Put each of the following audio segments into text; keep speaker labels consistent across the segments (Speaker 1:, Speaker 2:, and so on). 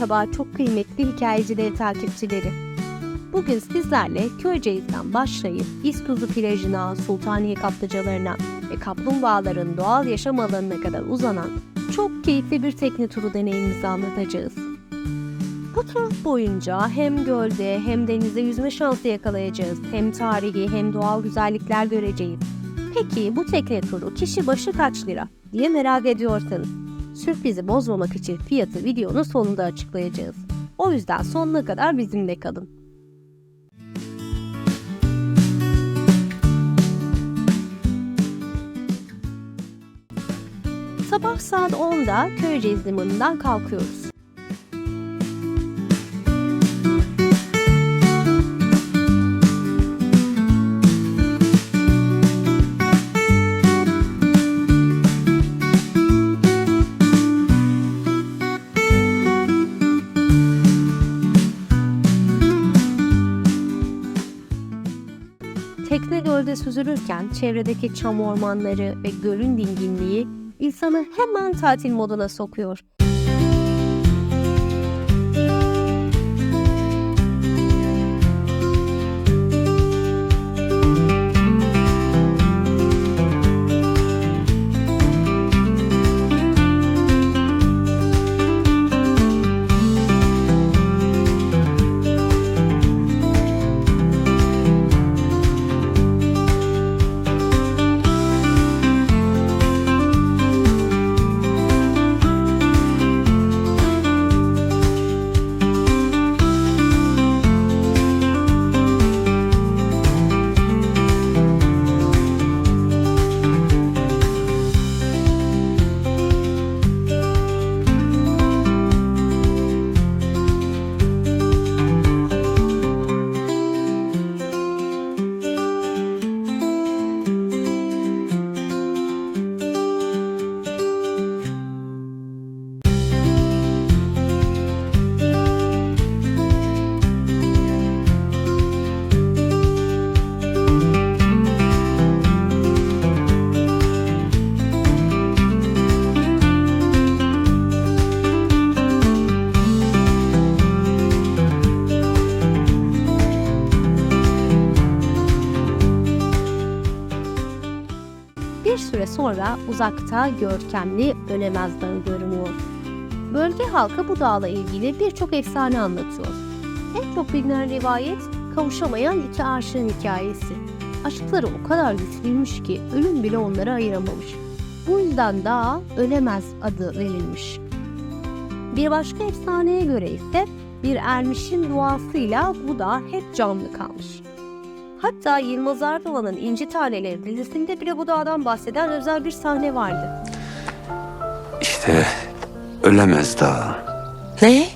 Speaker 1: Merhaba çok kıymetli hikayecileri takipçileri. Bugün sizlerle Köyceğiz'den başlayıp İzkuzu plajına, Sultaniye kaplıcalarına ve kaplumbağaların doğal yaşam alanına kadar uzanan çok keyifli bir tekne turu deneyimimizi anlatacağız. Bu tur boyunca hem gölde hem denizde yüzme şansı yakalayacağız, hem tarihi hem doğal güzellikler göreceğiz. Peki bu tekne turu kişi başı kaç lira diye merak ediyorsanız, sürprizi bozmamak için fiyatı videonun sonunda açıklayacağız. O yüzden sonuna kadar bizimle kalın. Sabah saat 10'da Köyceğiz limanından kalkıyoruz. Tekne gölde süzülürken çevredeki çam ormanları ve gölün dinginliği insanı hemen tatil moduna sokuyor. Bir süre sonra uzakta görkemli Ölemez Dağı görünüyor. Bölge halkı bu dağla ilgili birçok efsane anlatıyor. En çok bilinen rivayet kavuşamayan iki aşığın hikayesi. Aşkları o kadar güçlüymüş ki ölüm bile onları ayıramamış. Bu yüzden dağa Ölemez adı verilmiş. Bir başka efsaneye göre ise bir ermişin duasıyla bu dağ hep canlı kalmış. Hatta Yılmaz Erdoğan'ın İnci Taneleri dizisinde bile bu dağdan bahseden özel bir sahne vardı.
Speaker 2: İşte Ölemez Dağı.
Speaker 3: Ne?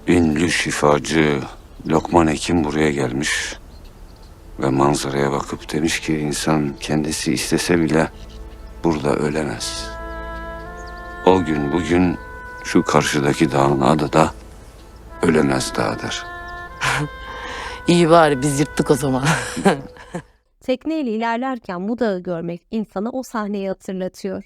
Speaker 2: Ünlü şifacı Lokman Hekim buraya gelmiş ve manzaraya bakıp demiş ki insan kendisi istese bile burada ölemez. O gün bugün şu karşıdaki dağın adı da Ölemez Dağı'dır.
Speaker 3: İyi bari biz yırttık o zaman.
Speaker 1: Tekneyle ilerlerken bu dağı görmek insana o sahneyi hatırlatıyor.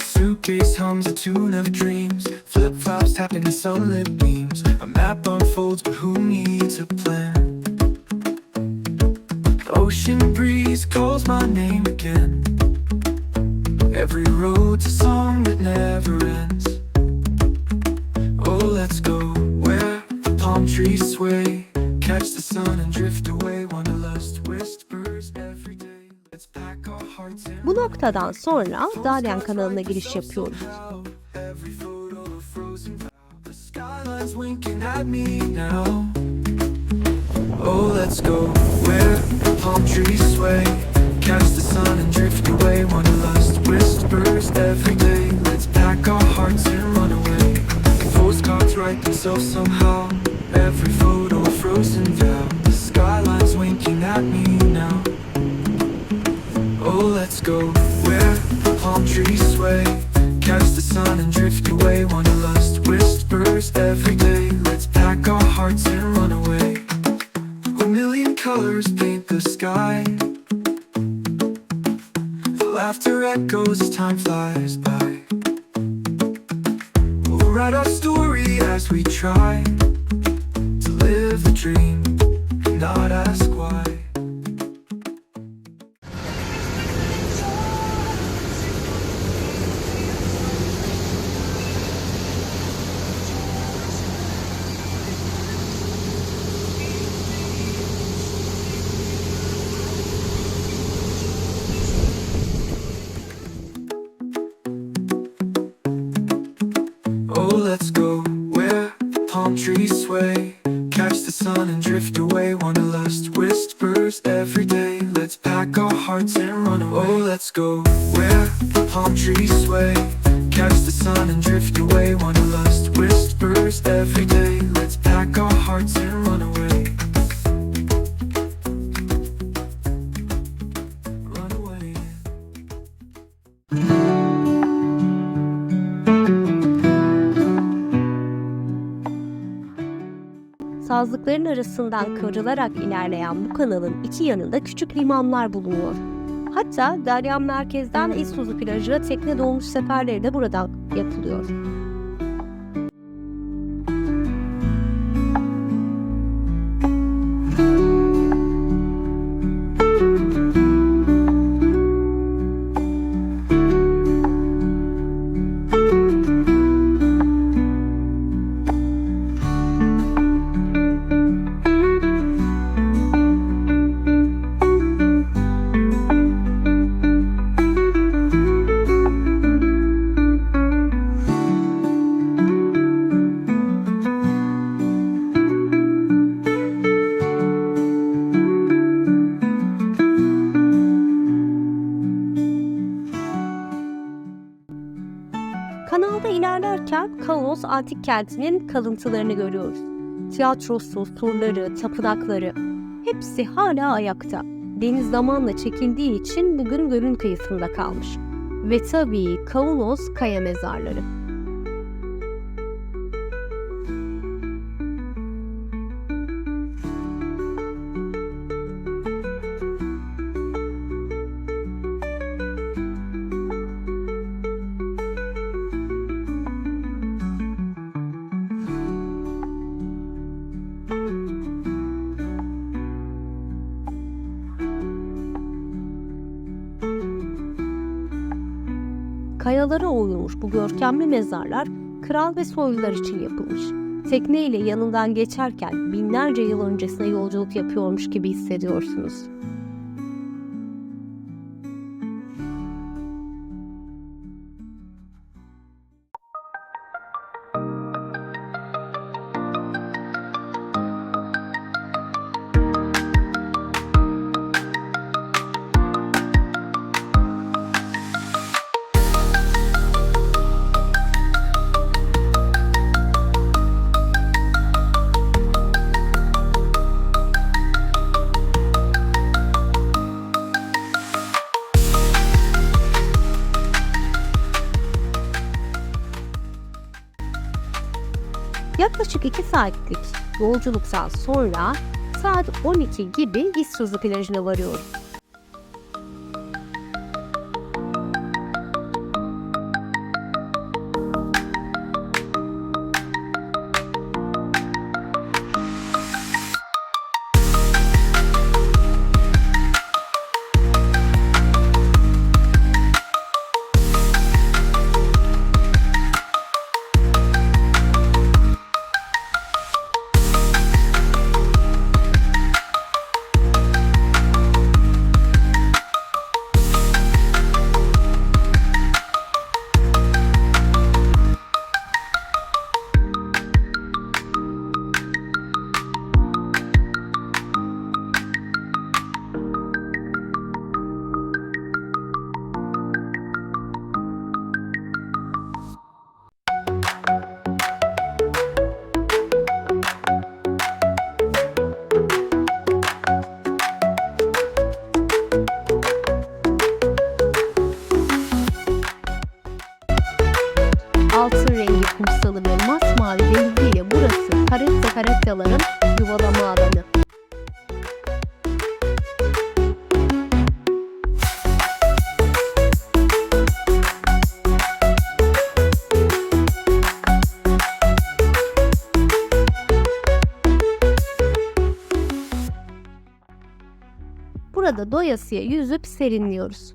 Speaker 4: Suitcase hums a tune of dreams. Flip-flops tap into sunlit beams. A map unfolds, but who needs a plan? The ocean breeze calls my name again. Every road's a song that never ends. Oh, let's go where the palm trees sway. Catch the sun and drift away. Wanderlust whispers every day. Let's pack our hearts in.
Speaker 1: Bu noktadan sonra Dalyan kanalına giriş yapıyoruz.
Speaker 4: Every photo a frozen vow. The skyline's winking at me now. Oh, let's go where the palm trees sway. Catch the sun and drift away. Wanderlust whispers every day. Let's pack our hearts and run away. Postcards write themselves somehow. Every photo a frozen vow. The skyline's winking at me now. Oh, let's go where the palm trees sway. Catch the sun and drift away. Wanderlust whispers every day. Let's pack our hearts and run away. A million colors paint the sky. flies by. We'll write our story as we try to live the dream and not ask why. Oh, let's go where palm trees sway, catch the sun and drift away. Wanderlust whispers every day. Let's pack our hearts and run away. Oh, let's go where palm trees sway, catch the sun and drift away. Wanderlust whispers every day. Let's pack our hearts and run away. Run away.
Speaker 1: Sazlıkların arasından kıvrılarak ilerleyen bu kanalın iki yanında küçük limanlar bulunuyor. Hatta Dalyan merkezden İztuzu plajına tekne dolmuş seferleri de buradan yapılıyor. Kanalda ilerlerken Kaunos antik kentinin kalıntılarını görüyoruz. Tiyatrosu, surları, tapınakları hepsi hala ayakta. Deniz zamanla çekildiği için bugün gölün kıyısında kalmış. Ve tabii Kaunos kaya mezarları. Kayalara oyulmuş bu görkemli mezarlar kral ve soylular için yapılmış. Tekneyle yanından geçerken binlerce yıl öncesine yolculuk yapıyormuş gibi hissediyorsunuz. Yaklaşık 2 saatlik yolculuktan sonra saat 12 gibi İztuzu plajına varıyoruz. Altın rengi kumsalı ve masmavi deniziyle burası karetta yuvalama alanı. Burada doyasıya yüzüp serinliyoruz.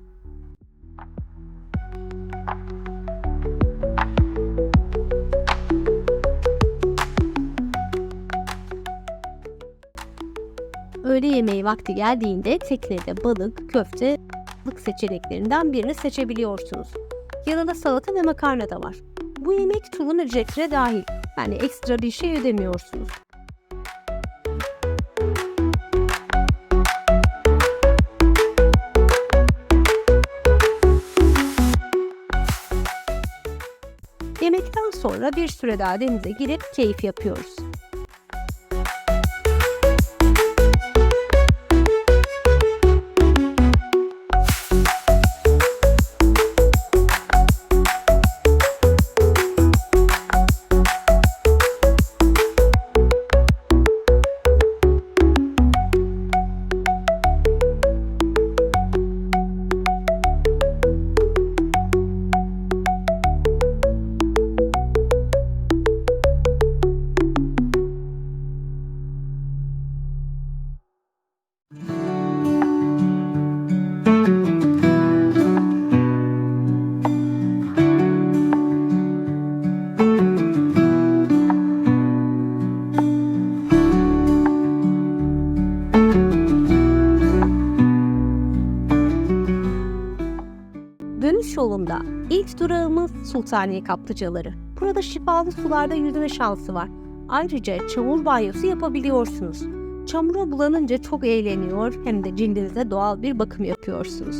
Speaker 1: Öğle yemeği vakti geldiğinde teknede balık, köfte, balık seçeneklerinden birini seçebiliyorsunuz. Yanında salata ve makarna da var. Bu yemek turun ücretine dahil. Yani ekstra bir şey ödemiyorsunuz. Yemekten sonra bir süre daha denize girip keyif yapıyoruz. Dönüş yolunda ilk durağımız Sultaniye Kaplıcaları. Burada şifalı sularda yüzme şansı var. Ayrıca çamur banyosu yapabiliyorsunuz. Çamura bulanınca çok eğleniyor hem de cildinize doğal bir bakım yapıyorsunuz.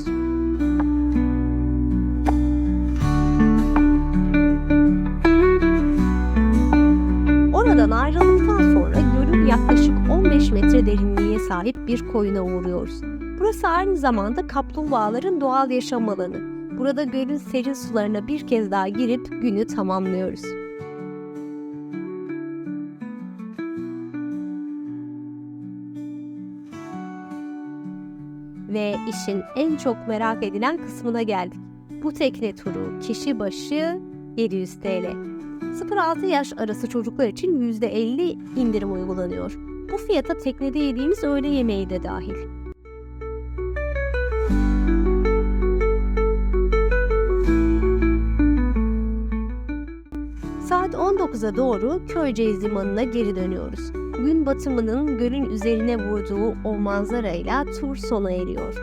Speaker 1: Oradan ayrıldıktan sonra gölün yaklaşık 15 metre derinliğe sahip bir koyuna uğruyoruz. Burası aynı zamanda kaplumbağaların doğal yaşam alanı. Burada gölün serin sularına bir kez daha girip günü tamamlıyoruz. Ve işin en çok merak edilen kısmına geldik. Bu tekne turu kişi başı 700 TL. 0-6 yaş arası çocuklar için %50 indirim uygulanıyor. Bu fiyata teknede yediğimiz öğle yemeği de dahil. Saat 19'a doğru Köyceğiz Limanı'na geri dönüyoruz. Gün batımının gölün üzerine vurduğu o manzarayla tur sona eriyor.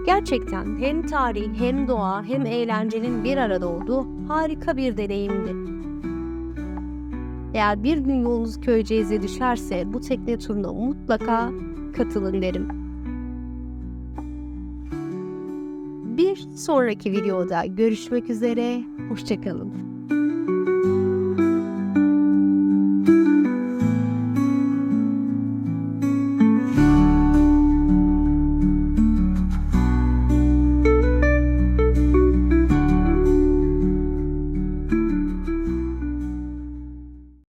Speaker 1: Gerçekten hem tarih hem doğa hem eğlencenin bir arada olduğu harika bir deneyimdi. Eğer bir gün yolunuz Köyceğiz'e düşerse bu tekne turuna mutlaka katılın derim. Bir sonraki videoda görüşmek üzere, hoşça kalın.